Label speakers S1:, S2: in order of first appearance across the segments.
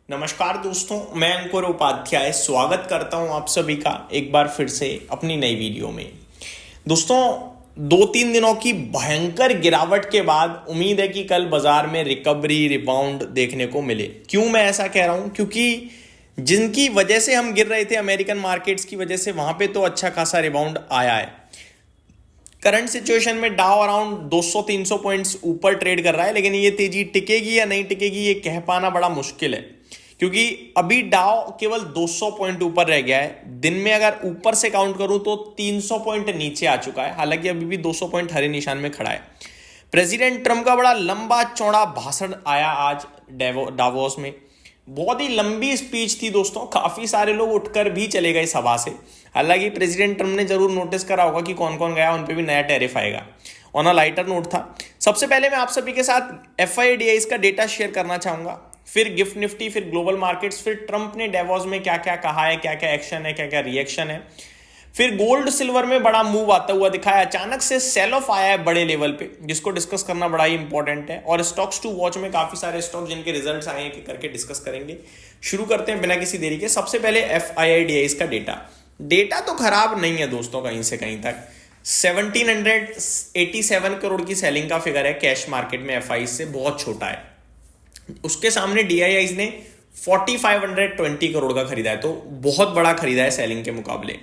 S1: नमस्कार दोस्तों, मैं अंकुर उपाध्याय स्वागत करता हूं आप सभी का एक बार फिर से अपनी नई वीडियो में। दोस्तों, 2-3 दिनों की भयंकर गिरावट के बाद उम्मीद है कि कल बाजार में रिकवरी रिबाउंड देखने को मिले। क्यों मैं ऐसा कह रहा हूं? क्योंकि जिनकी वजह से हम गिर रहे थे अमेरिकन मार्केट्स की वजह से, वहां पे तो अच्छा खासा रिबाउंड आया है। करंट सिचुएशन में डाउ अराउंड 200-300 पॉइंट्स ऊपर ट्रेड कर रहा है, लेकिन ये तेजी टिकेगी या नहीं टिकेगी ये कह पाना बड़ा मुश्किल है, क्योंकि अभी डाउ केवल 200 पॉइंट ऊपर रह गया है। दिन में अगर ऊपर से काउंट करूं तो 300 पॉइंट नीचे आ चुका है, हालांकि अभी भी 200 पॉइंट हरे निशान में खड़ा है। प्रेसिडेंट ट्रंप का बड़ा लंबा चौड़ा भाषण आया आज डावोस में। बहुत ही लंबी स्पीच थी दोस्तों, काफी सारे लोग उठकर भी चले गए सभा से। हालांकि प्रेसिडेंट ट्रंप ने जरूर नोटिस करा होगा कि कौन कौन गया, उन पे भी नया टैरिफ आएगा। ऑन अ लाइटर नोट था। सबसे पहले मैं आप सभी के साथ FIDIs का डेटा शेयर करना चाहूंगा, फिर गिफ्ट निफ्टी, फिर ग्लोबल मार्केट्स, फिर ट्रंप ने डेवोस में क्या क्या कहा है, क्या क्या एक्शन है, क्या क्या रिएक्शन है। फिर गोल्ड सिल्वर में बड़ा मूव आता हुआ दिखा है, अचानक से सेल ऑफ आया है बड़े लेवल पे, जिसको डिस्कस करना बड़ा ही इंपॉर्टेंट है। और स्टॉक्स टू वॉच में काफी सारे स्टॉक जिनके रिजल्ट्स आए हैं करके डिस्कस करेंगे। शुरू करते हैं बिना किसी देरी के। सबसे पहले FIDIs का डेटा तो खराब नहीं है दोस्तों, कहीं से कहीं तक 1787 करोड़ की सेलिंग का फिगर है कैश मार्केट में FIs से, बहुत छोटा है। उसके सामने DIIs ने 4520 करोड़ का खरीदा है, तो बहुत बड़ा खरीदा है सेलिंग के मुकाबले।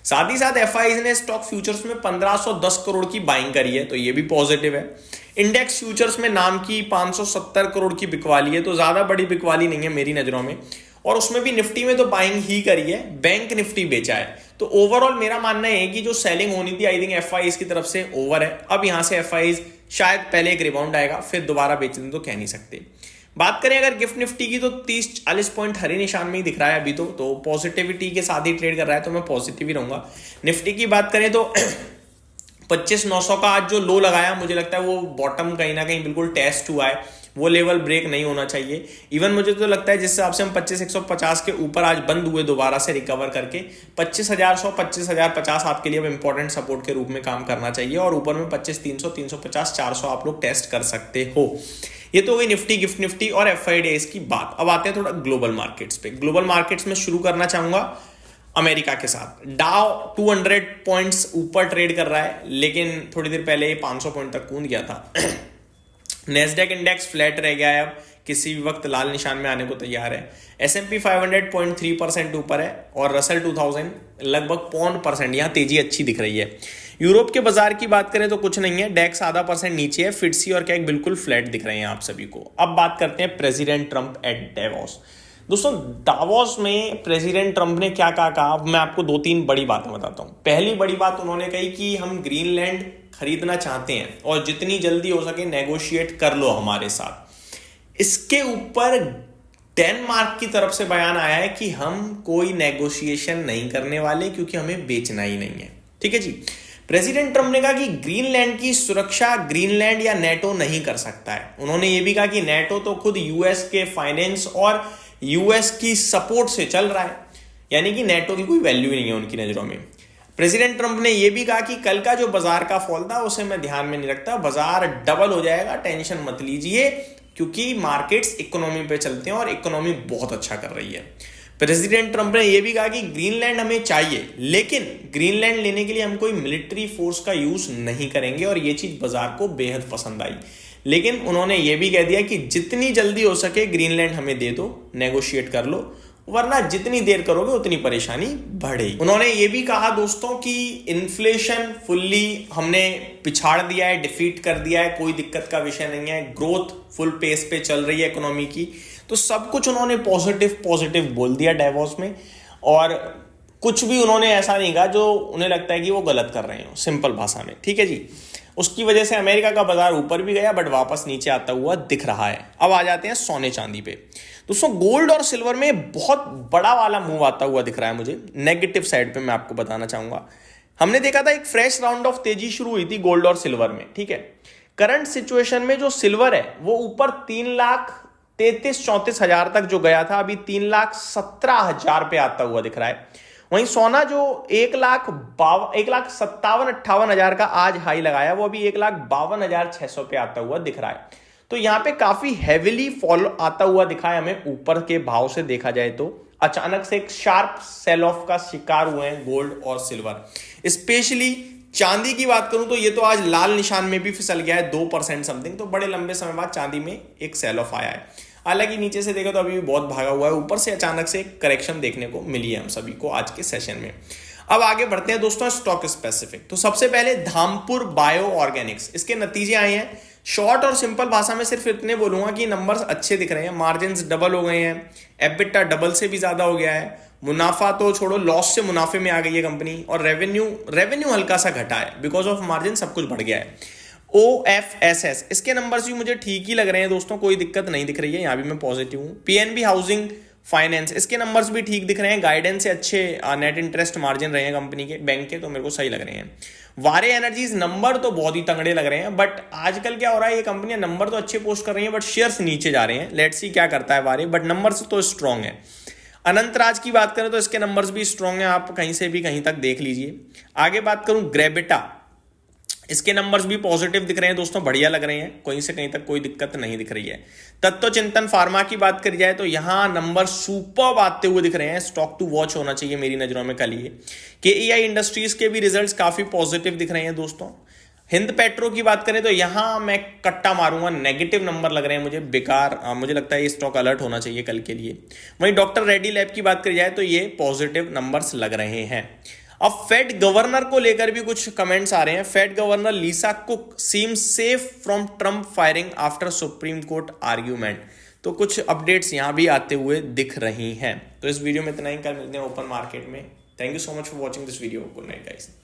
S1: साथ ही साथ FIs ने स्टॉक फ्यूचर्स में 1510 करोड़ की बाइंग करी है, तो ये भी पॉजिटिव है। इंडेक्स फ्यूचर्स में नाम की 570 करोड़ की बिकवाली है, तो ज्यादा बड़ी बिकवाली नहीं है मेरी नजरों में। और उसमें भी निफ्टी में तो बाइंग ही करी है, बैंक निफ्टी बेचा है। तो ओवरऑल मेरा मानना है कि जो सेलिंग होनी थी आई थिंक FIs की तरफ से ओवर है। अब यहां से FIs शायद पहले एक रिबाउंड आएगा, फिर दोबारा बेचने तो कह नहीं सकते। बात करें अगर गिफ्ट निफ्टी की, तो 30-40 पॉइंट हरे निशान में ही दिख रहा है अभी तो पॉजिटिविटी के साथ ही ट्रेड कर रहा है, तो मैं पॉजिटिव ही रहूंगा। निफ्टी की बात करें तो 25,900 का आज जो लो लगाया, मुझे लगता है वो बॉटम कहीं ना कहीं बिल्कुल टेस्ट हुआ है, वो लेवल ब्रेक नहीं होना चाहिए। इवन मुझे तो लगता है जिस हिसाब से हम 25,150 के ऊपर आज बंद हुए दोबारा से रिकवर करके, 25,100 25,050 आपके लिए अब इंपॉर्टेंट सपोर्ट के रूप में काम करना चाहिए। और ऊपर में 25,300 350 400 आप लोग टेस्ट कर सकते हो। ये तो हुई निफ्टी, गिफ्ट निफ्टी और FIDIs की बात। अब आते हैं थोड़ा ग्लोबल मार्केट्स पे। ग्लोबल मार्केट्स में शुरू करना चाहूंगा अमेरिका के साथ। डाउ 200 पॉइंट्स ऊपर ट्रेड कर रहा है, लेकिन थोड़ी देर पहले 500 पॉइंट तक कूद गया था। नेस्डेक इंडेक्स फ्लैट रह गया है, अब किसी भी वक्त लाल निशान में आने को तैयार है। S&P 500 0.3% ऊपर है और रसल 2000 लगभग 0.5%, यहाँ तेजी अच्छी दिख रही है। यूरोप के बाजार की बात करें तो कुछ नहीं है, डेक्स आधा % नीचे है, फिट्सी और कैक बिल्कुल फ्लैट दिख रहे हैं आप सभी को। अब बात करते हैं प्रेसिडेंट ट्रंप एट डेवोस। दोस्तों, दावोस में प्रेसिडेंट ट्रंप ने क्या कहा, मैं आपको 2-3 बड़ी बातें बताता हूं। पहली बड़ी बात उन्होंने कही कि हम ग्रीनलैंड खरीदना चाहते हैं और जितनी जल्दी हो सके नेगोशिएट कर लो हमारे साथ। इसके ऊपर डेनमार्क की तरफ से बयान आया है कि हम कोई नेगोशिएशन नहीं करने वाले, क्योंकि हमें बेचना ही नहीं है। ठीक है जी। प्रेसिडेंट ट्रंप ने कहा कि ग्रीनलैंड की सुरक्षा ग्रीनलैंड या नेटो नहीं कर सकता है। उन्होंने ये भी कहा कि नेटो तो खुद US के फाइनेंस और US की सपोर्ट से चल रहा है, यानी कि नेटो की कोई वैल्यू ही नहीं है उनकी नजरों में। प्रेसिडेंट ट्रंप ने यह भी कहा कि कल का जो बाजार का फॉल था उसे मैं ध्यान में नहीं रखता, बाजार डबल हो जाएगा, टेंशन मत लीजिए, क्योंकि मार्केट्स इकोनॉमी पे चलते हैं और इकोनॉमी बहुत अच्छा कर रही है। प्रेसिडेंट ट्रंप ने यह भी कहा कि ग्रीनलैंड हमें चाहिए, लेकिन ग्रीनलैंड लेने के लिए हम कोई मिलिट्री फोर्स का यूज नहीं करेंगे, और यह चीज बाजार को बेहद पसंद आई। लेकिन उन्होंने यह भी कह दिया कि जितनी जल्दी हो सके ग्रीनलैंड हमें दे दो, नेगोशिएट कर लो, वरना जितनी देर करोगे उतनी परेशानी बढ़ेगी। उन्होंने ये भी कहा दोस्तों कि इन्फ्लेशन फुल्ली हमने पिछाड़ दिया है, डिफीट कर दिया है, कोई दिक्कत का विषय नहीं है, ग्रोथ फुल पेस पे चल रही है इकोनॉमी की। तो सब कुछ उन्होंने पॉजिटिव बोल दिया डेवोस में, और कुछ भी उन्होंने ऐसा नहीं कहा जो उन्हें लगता है कि वो गलत कर रहे हो, सिंपल भाषा में। ठीक है जी। उसकी वजह से अमेरिका का बाजार ऊपर भी गया, बट वापस नीचे आता हुआ दिख रहा है। अब आ जाते हैं सोने चांदी पे। दोस्तों, गोल्ड और सिल्वर में बहुत बड़ा वाला मूव आता हुआ दिख रहा है मुझे, नेगेटिव साइड पे मैं आपको बताना चाहूंगा। हमने देखा था एक फ्रेश राउंड ऑफ तेजी शुरू हुई थी गोल्ड और सिल्वर में। ठीक है, करंट सिचुएशन में जो सिल्वर है वो ऊपर 3,33,34 हजार तक जो गया था, अभी 3,17,000 पे आता हुआ दिख रहा है। वहीं सोना जो 1,57,58 हजार का आज हाई लगाया, वो अभी 1,52,600 पे आता हुआ दिख रहा है। तो यहाँ पे काफी हैविली फॉलो आता हुआ दिखा है हमें ऊपर के भाव से देखा जाए तो। अचानक से एक शार्प सेल ऑफ का शिकार हुए हैं गोल्ड और सिल्वर। स्पेशली चांदी की बात करूं तो ये तो आज लाल निशान में भी फिसल गया है 2% समथिंग, तो बड़े लंबे समय बाद चांदी में एक सेल ऑफ आया है। हालांकि नीचे से देखो तो अभी भी बहुत भागा हुआ है, ऊपर से अचानक से एक करेक्शन देखने को मिली है हम सभी को आज के सेशन में। अब आगे बढ़ते हैं दोस्तों स्टॉक स्पेसिफिक। तो सबसे पहले धामपुर बायो ऑर्गेनिक्स, इसके नतीजे आए हैं। शॉर्ट और सिंपल भाषा में सिर्फ इतने बोलूंगा कि नंबर्स अच्छे दिख रहे हैं, मार्जिन्स डबल हो गए हैं, एबिटा डबल से भी ज्यादा हो गया है, मुनाफा तो छोड़ो लॉस से मुनाफे में आ गई है कंपनी, और रेवेन्यू हल्का सा घटा है, बिकॉज ऑफ मार्जिन सब कुछ बढ़ गया है। OFSS इसके नंबर्स भी मुझे ठीक ही लग रहे हैं दोस्तों, कोई दिक्कत नहीं दिख रही है, यहां भी मैं पॉजिटिव हूं। PNB हाउसिंग फाइनेंस इसके नंबर्स भी ठीक दिख रहे हैं, गाइडेंस से अच्छे नेट इंटरेस्ट मार्जिन रहे हैं कंपनी के, बैंक के, तो मेरे को सही लग रहे हैं। वारे एनर्जीज नंबर तो बहुत ही तगड़े लग रहे हैं, बट आजकल क्या हो रहा है, ये कंपनियां नंबर तो अच्छे पोस्ट कर रही हैं बट शेयर्स नीचे जा रहे हैं। लेट्स सी क्या करता है वारे, बट नंबर्स तो स्ट्रांग है। अनंतराज की बात करें तो इसके नंबर्स भी स्ट्रांग हैं, आप कहीं से भी कहीं तक देख लीजिए। आगे बात करूं ग्रेविटा, इसके नंबर्स भी पॉजिटिव दिख रहे हैं दोस्तों, बढ़िया लग रहे हैं, कहीं से कहीं तक कोई दिक्कत नहीं दिख रही है। तत्व चिंतन फार्मा की बात करी जाए तो यहां नंबर सुपर आते हुए दिख रहे हैं, स्टॉक टू वॉच होना चाहिए मेरी नजरों में कल ये। KEI इंडस्ट्रीज के भी रिजल्ट्स काफी पॉजिटिव दिख रहे हैं दोस्तों। हिंद पेट्रो की बात करें तो यहां मैं कट्टा मारूंगा, नेगेटिव नंबर लग रहे हैं मुझे, बेकार, मुझे लगता है ये स्टॉक अलर्ट होना चाहिए कल के लिए। वहीं डॉक्टर रेड्डी लैब की बात करी जाए तो ये पॉजिटिव नंबर्स लग रहे हैं। अब फेड गवर्नर को लेकर भी कुछ कमेंट्स आ रहे हैं। Fed governor Lisa Cook seem safe from Trump firing after Supreme Court argument, तो कुछ अपडेट्स यहां भी आते हुए दिख रही हैं। तो इस वीडियो में इतना ही, कल मिलते हैं ओपन मार्केट में। Thank you so much for watching this video. Good night guys.